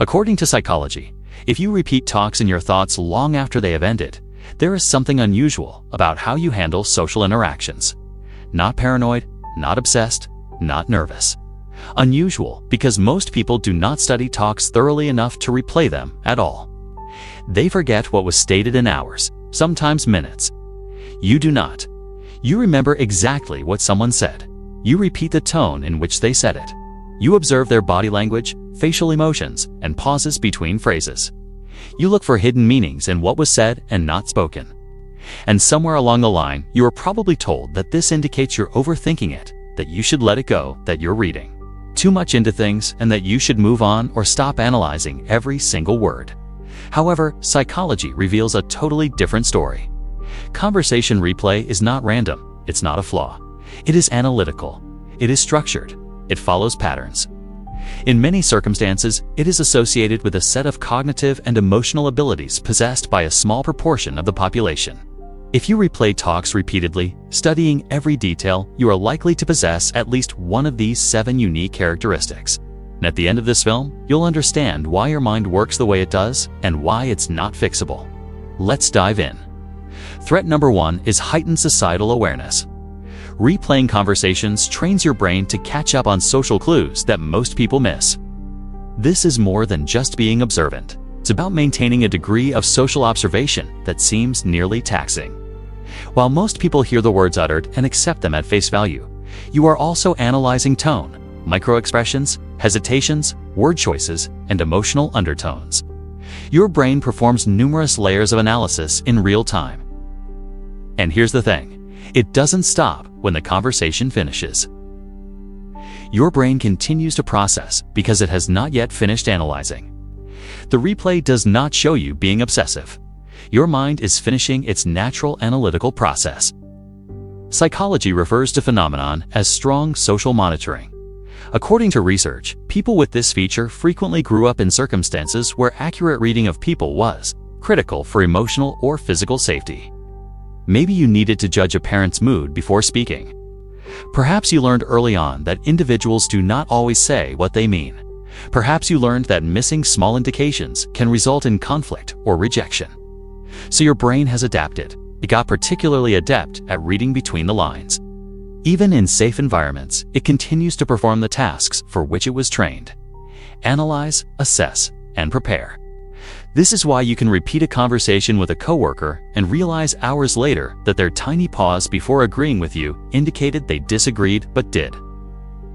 According to psychology, if you repeat talks in your thoughts long after they have ended, there is something unusual about how you handle social interactions. Not paranoid, not obsessed, not nervous. Unusual because most people do not study talks thoroughly enough to replay them at all. They forget what was stated in hours, sometimes minutes. You do not. You remember exactly what someone said. You repeat the tone in which they said it. You observe their body language, facial emotions, and pauses between phrases. You look for hidden meanings in what was said and not spoken. And somewhere along the line, you are probably told that this indicates you're overthinking it, that you should let it go, that you're reading too much into things, and that you should move on or stop analyzing every single word. However, psychology reveals a totally different story. Conversation replay is not random, it's not a flaw. It is analytical. It is structured. It follows patterns. In many circumstances, it is associated with a set of cognitive and emotional abilities possessed by a small proportion of the population. If you replay talks repeatedly, studying every detail, you are likely to possess at least one of these 7 unique characteristics. And at the end of this film, you'll understand why your mind works the way it does and why it's not fixable. Let's dive in. Threat number 1 is heightened societal awareness. Replaying conversations trains your brain to catch up on social clues that most people miss. This is more than just being observant. It's about maintaining a degree of social observation that seems nearly taxing. While most people hear the words uttered and accept them at face value, you are also analyzing tone, microexpressions, hesitations, word choices, and emotional undertones. Your brain performs numerous layers of analysis in real time. And here's the thing, it doesn't stop when the conversation finishes. Your brain continues to process because it has not yet finished analyzing. The replay does not show you being obsessive. Your mind is finishing its natural analytical process. Psychology refers to phenomenon as strong social monitoring. According to research, people with this feature frequently grew up in circumstances where accurate reading of people was critical for emotional or physical safety. Maybe you needed to judge a parent's mood before speaking. Perhaps you learned early on that individuals do not always say what they mean. Perhaps you learned that missing small indications can result in conflict or rejection. So your brain has adapted. It got particularly adept at reading between the lines. Even in safe environments, it continues to perform the tasks for which it was trained. Analyze, assess, and prepare. This is why you can repeat a conversation with a coworker and realize hours later that their tiny pause before agreeing with you indicated they disagreed but did.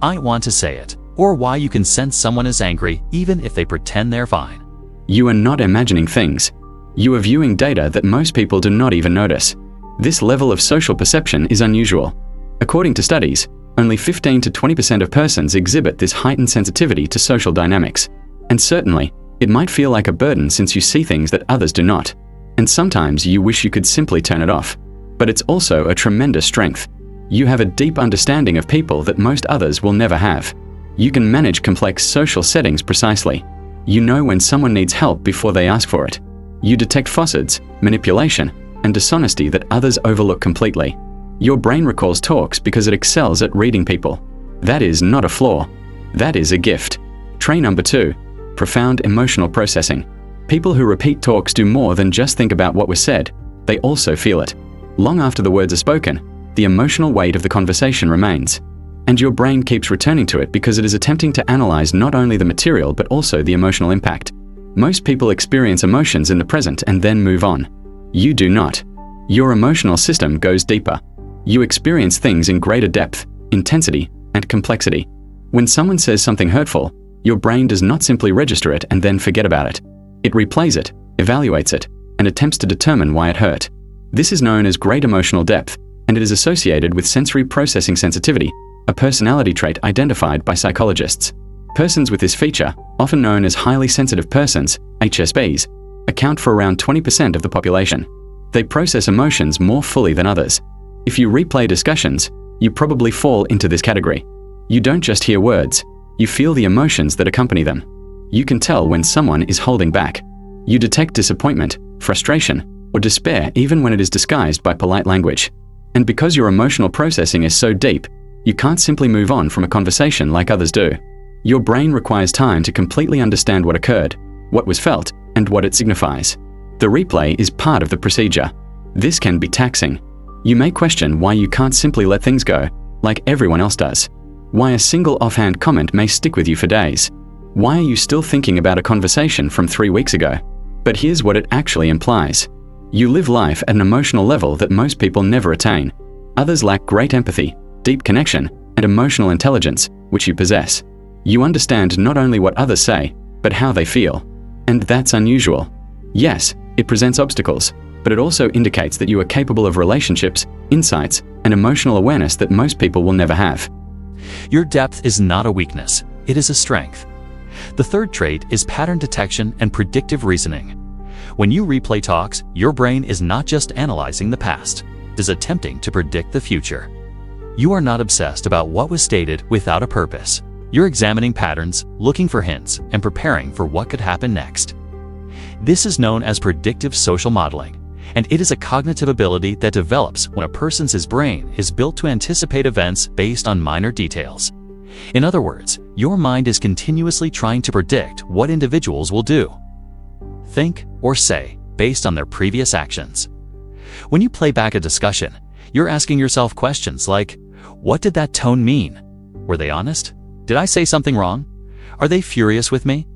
I want to say it. Or why you can sense someone is angry even if they pretend they're fine. You are not imagining things. You are viewing data that most people do not even notice. This level of social perception is unusual. According to studies, only 15 to 20% of persons exhibit this heightened sensitivity to social dynamics. And certainly, it might feel like a burden since you see things that others do not. And sometimes you wish you could simply turn it off. But it's also a tremendous strength. You have a deep understanding of people that most others will never have. You can manage complex social settings precisely. You know when someone needs help before they ask for it. You detect facades, manipulation, and dishonesty that others overlook completely. Your brain recalls talks because it excels at reading people. That is not a flaw. That is a gift. Trait number 2, profound emotional processing. People who repeat talks do more than just think about what was said. They also feel it. Long after the words are spoken, the emotional weight of the conversation remains. And your brain keeps returning to it because it is attempting to analyze not only the material but also the emotional impact. Most people experience emotions in the present and then move on. You do not. Your emotional system goes deeper. You experience things in greater depth, intensity, and complexity. When someone says something hurtful, your brain does not simply register it and then forget about it. It replays it, evaluates it, and attempts to determine why it hurt. This is known as great emotional depth, and it is associated with sensory processing sensitivity, a personality trait identified by psychologists. Persons with this feature, often known as highly sensitive persons, HSPs, account for around 20% of the population. They process emotions more fully than others. If you replay discussions, you probably fall into this category. You don't just hear words, you feel the emotions that accompany them. You can tell when someone is holding back. You detect disappointment, frustration, or despair even when it is disguised by polite language. And because your emotional processing is so deep, you can't simply move on from a conversation like others do. Your brain requires time to completely understand what occurred, what was felt, and what it signifies. The replay is part of the procedure. This can be taxing. You may question why you can't simply let things go, like everyone else does. Why a single offhand comment may stick with you for days. Why are you still thinking about a conversation from 3 weeks ago? But here's what it actually implies. You live life at an emotional level that most people never attain. Others lack great empathy, deep connection, and emotional intelligence, which you possess. You understand not only what others say, but how they feel. And that's unusual. Yes, it presents obstacles, but it also indicates that you are capable of relationships, insights, and emotional awareness that most people will never have. Your depth is not a weakness, it is a strength. The third trait is pattern detection and predictive reasoning. When you replay talks, your brain is not just analyzing the past, it is attempting to predict the future. You are not obsessed about what was stated without a purpose. You're examining patterns, looking for hints, and preparing for what could happen next. This is known as predictive social modeling, and it is a cognitive ability that develops when a person's brain is built to anticipate events based on minor details. In other words, your mind is continuously trying to predict what individuals will do, think, or say based on their previous actions. When you play back a discussion, you're asking yourself questions like, what did that tone mean? Were they honest? Did I say something wrong? Are they furious with me?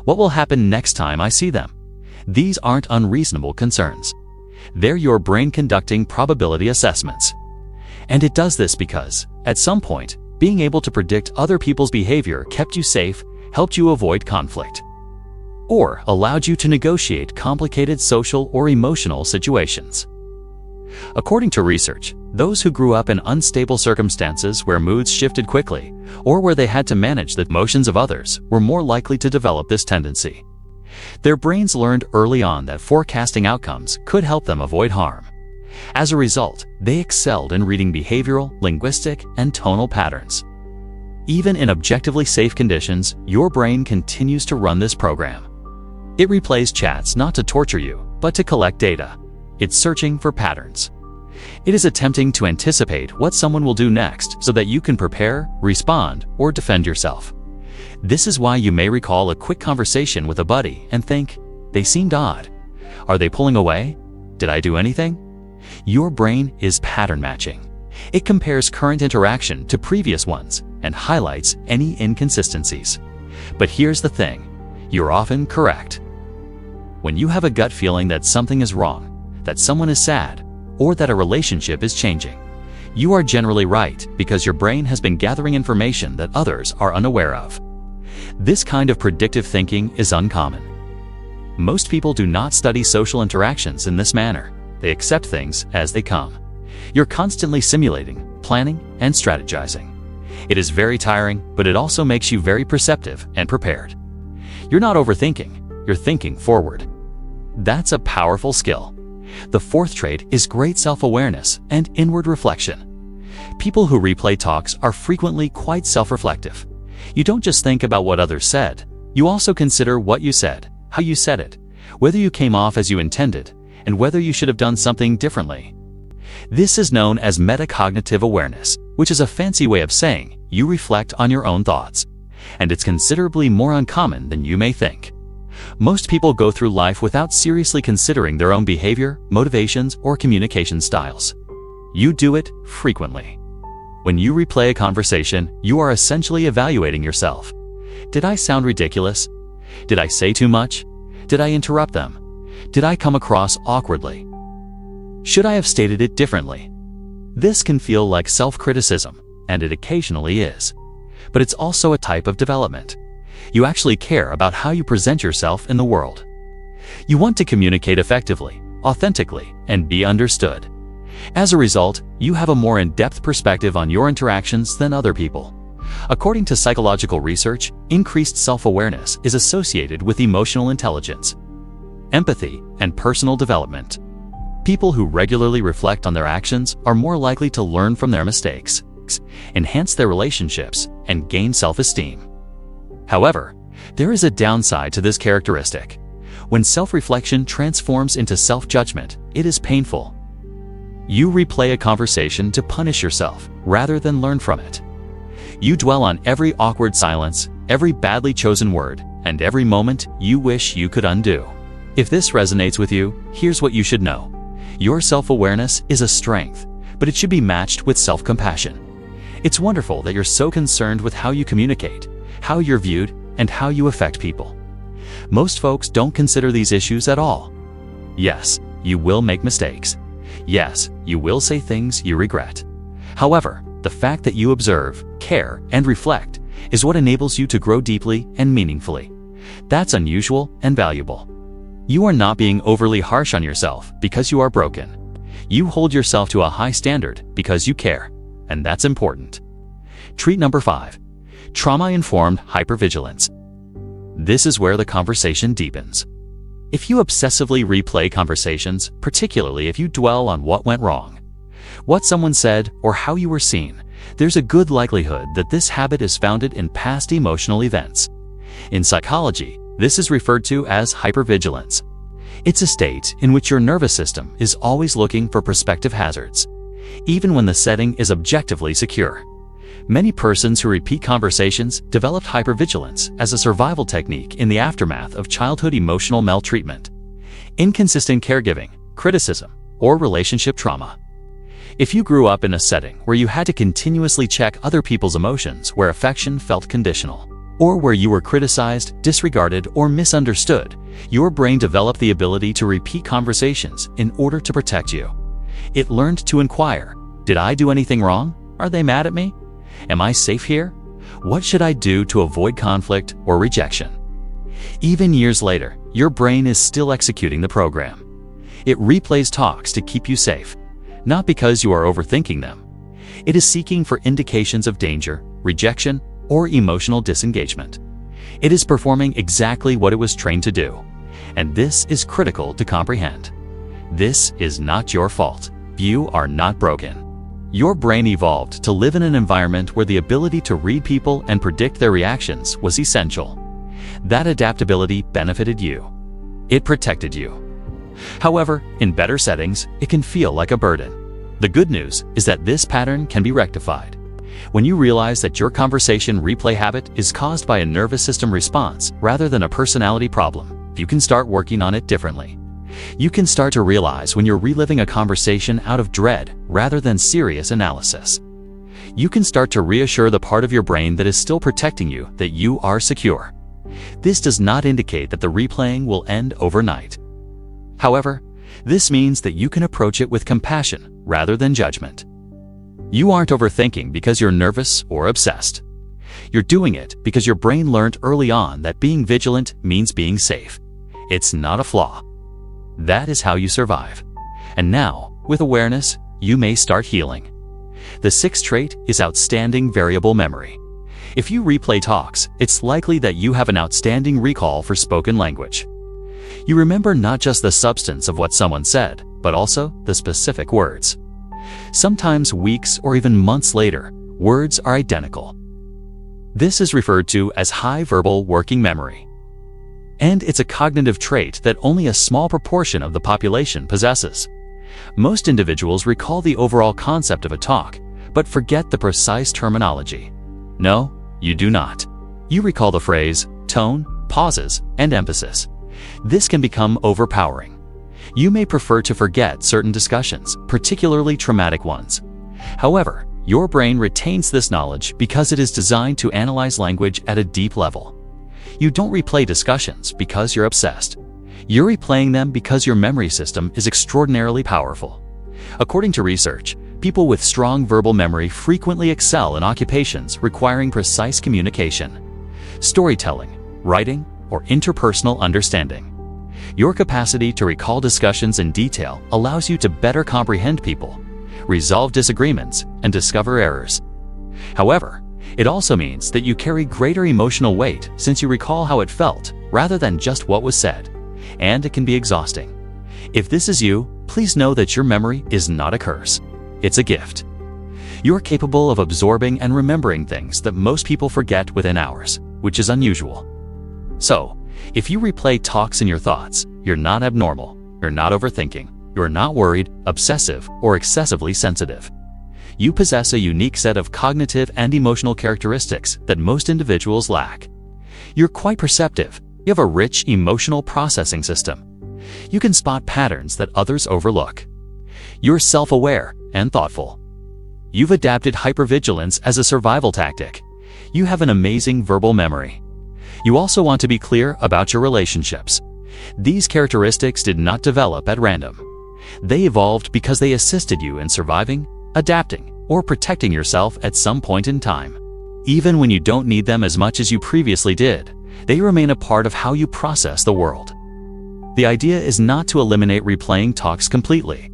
What will happen next time I see them? These aren't unreasonable concerns. They're your brain conducting probability assessments. And it does this because, at some point, being able to predict other people's behavior kept you safe, helped you avoid conflict, or allowed you to negotiate complicated social or emotional situations. According to research, those who grew up in unstable circumstances where moods shifted quickly, or where they had to manage the emotions of others, were more likely to develop this tendency. Their brains learned early on that forecasting outcomes could help them avoid harm. As a result, they excelled in reading behavioral, linguistic, and tonal patterns. Even in objectively safe conditions, your brain continues to run this program. It replays chats not to torture you, but to collect data. It's searching for patterns. It is attempting to anticipate what someone will do next so that you can prepare, respond, or defend yourself. This is why you may recall a quick conversation with a buddy and think, they seemed odd. Are they pulling away? Did I do anything? Your brain is pattern matching. It compares current interaction to previous ones and highlights any inconsistencies. But here's the thing, you're often correct. When you have a gut feeling that something is wrong, that someone is sad, or that a relationship is changing, you are generally right because your brain has been gathering information that others are unaware of. This kind of predictive thinking is uncommon. Most people do not study social interactions in this manner. They accept things as they come. You're constantly simulating, planning, and strategizing. It is very tiring, but it also makes you very perceptive and prepared. You're not overthinking, you're thinking forward. That's a powerful skill. The fourth trait is great self-awareness and inward reflection. People who replay talks are frequently quite self-reflective. You don't just think about what others said, you also consider what you said, how you said it, whether you came off as you intended, and whether you should have done something differently. This is known as metacognitive awareness, which is a fancy way of saying you reflect on your own thoughts. And it's considerably more uncommon than you may think. Most people go through life without seriously considering their own behavior, motivations, or communication styles. You do it frequently. When you replay a conversation, you are essentially evaluating yourself. Did I sound ridiculous? Did I say too much? Did I interrupt them? Did I come across awkwardly? Should I have stated it differently? This can feel like self-criticism, and it occasionally is. But it's also a type of development. You actually care about how you present yourself in the world. You want to communicate effectively, authentically, and be understood. As a result, you have a more in-depth perspective on your interactions than other people. According to psychological research, increased self-awareness is associated with emotional intelligence, empathy, and personal development. People who regularly reflect on their actions are more likely to learn from their mistakes, enhance their relationships, and gain self-esteem. However, there is a downside to this characteristic. When self-reflection transforms into self-judgment, it is painful. You replay a conversation to punish yourself rather than learn from it. You dwell on every awkward silence, every badly chosen word, and every moment you wish you could undo. If this resonates with you, here's what you should know. Your self-awareness is a strength, but it should be matched with self-compassion. It's wonderful that you're so concerned with how you communicate, how you're viewed, and how you affect people. Most folks don't consider these issues at all. Yes, you will make mistakes. Yes, you will say things you regret. However, the fact that you observe, care, and reflect is what enables you to grow deeply and meaningfully. That's unusual and valuable. You are not being overly harsh on yourself because you are broken. You hold yourself to a high standard because you care, and that's important. Trait number 5. Trauma-informed hypervigilance. This is where the conversation deepens. If you obsessively replay conversations, particularly if you dwell on what went wrong, what someone said, or how you were seen, there's a good likelihood that this habit is founded in past emotional events. In psychology, this is referred to as hypervigilance. It's a state in which your nervous system is always looking for prospective hazards, even when the setting is objectively secure. Many persons who repeat conversations developed hypervigilance as a survival technique in the aftermath of childhood emotional maltreatment, inconsistent caregiving, criticism, or relationship trauma. If you grew up in a setting where you had to continuously check other people's emotions, where affection felt conditional, or where you were criticized, disregarded, or misunderstood, your brain developed the ability to repeat conversations in order to protect you. It learned to inquire, did I do anything wrong? Are they mad at me? Am I safe here? What should I do to avoid conflict or rejection? Even years later, your brain is still executing the program. It replays talks to keep you safe, not because you are overthinking them. It is seeking for indications of danger, rejection, or emotional disengagement. It is performing exactly what it was trained to do, and this is critical to comprehend. This is not your fault. You are not broken. Your brain evolved to live in an environment where the ability to read people and predict their reactions was essential. That adaptability benefited you. It protected you. However, in better settings, it can feel like a burden. The good news is that this pattern can be rectified. When you realize that your conversation replay habit is caused by a nervous system response rather than a personality problem, you can start working on it differently. You can start to realize when you're reliving a conversation out of dread rather than serious analysis. You can start to reassure the part of your brain that is still protecting you that you are secure. This does not indicate that the replaying will end overnight. However, this means that you can approach it with compassion rather than judgment. You aren't overthinking because you're nervous or obsessed. You're doing it because your brain learned early on that being vigilant means being safe. It's not a flaw. That is how you survive. And now, with awareness, you may start healing. The 6th trait is outstanding variable memory. If you replay talks, it's likely that you have an outstanding recall for spoken language. You remember not just the substance of what someone said, but also the specific words. Sometimes weeks or even months later, words are identical. This is referred to as high verbal working memory. And it's a cognitive trait that only a small proportion of the population possesses. Most individuals recall the overall concept of a talk, but forget the precise terminology. No, you do not. You recall the phrase, tone, pauses, and emphasis. This can become overpowering. You may prefer to forget certain discussions, particularly traumatic ones. However, your brain retains this knowledge because it is designed to analyze language at a deep level. You don't replay discussions because you're obsessed. You're replaying them because your memory system is extraordinarily powerful. According to research, people with strong verbal memory frequently excel in occupations requiring precise communication, storytelling, writing, or interpersonal understanding. Your capacity to recall discussions in detail allows you to better comprehend people, resolve disagreements, and discover errors. However, it also means that you carry greater emotional weight since you recall how it felt rather than just what was said, and it can be exhausting. If this is you, please know that your memory is not a curse. It's a gift. You're capable of absorbing and remembering things that most people forget within hours, which is unusual. So, if you replay talks in your thoughts, you're not abnormal, you're not overthinking, you're not worried, obsessive, or excessively sensitive. You possess a unique set of cognitive and emotional characteristics that most individuals lack. You're quite perceptive. You have a rich emotional processing system. You can spot patterns that others overlook. You're self-aware and thoughtful. You've adapted hypervigilance as a survival tactic. You have an amazing verbal memory. You also want to be clear about your relationships. These characteristics did not develop at random. They evolved because they assisted you in surviving, adapting, or protecting yourself at some point in time. Even when you don't need them as much as you previously did, they remain a part of how you process the world. The idea is not to eliminate replaying talks completely.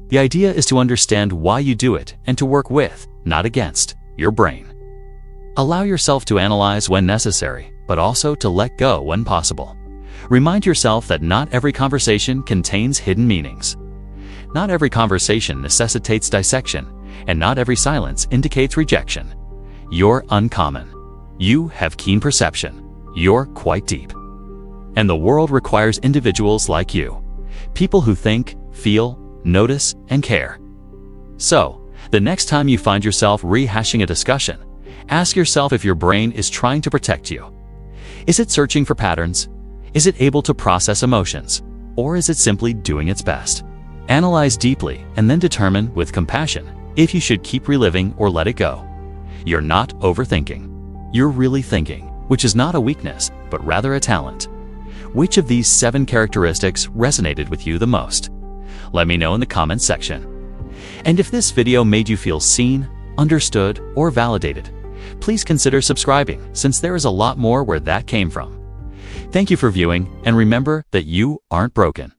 The idea is to understand why you do it and to work with, not against, your brain. Allow yourself to analyze when necessary, but also to let go when possible. Remind yourself that not every conversation contains hidden meanings. Not every conversation necessitates dissection, and not every silence indicates rejection. You're uncommon. You have keen perception. You're quite deep. And the world requires individuals like you. People who think, feel, notice, and care. So, the next time you find yourself rehashing a discussion, ask yourself if your brain is trying to protect you. Is it searching for patterns? Is it able to process emotions? Or is it simply doing its best? Analyze deeply and then determine with compassion if you should keep reliving or let it go. You're not overthinking. You're really thinking, which is not a weakness, but rather a talent. Which of these 7 characteristics resonated with you the most? Let me know in the comments section. And if this video made you feel seen, understood, or validated, please consider subscribing, since there is a lot more where that came from. Thank you for viewing, and remember that you aren't broken.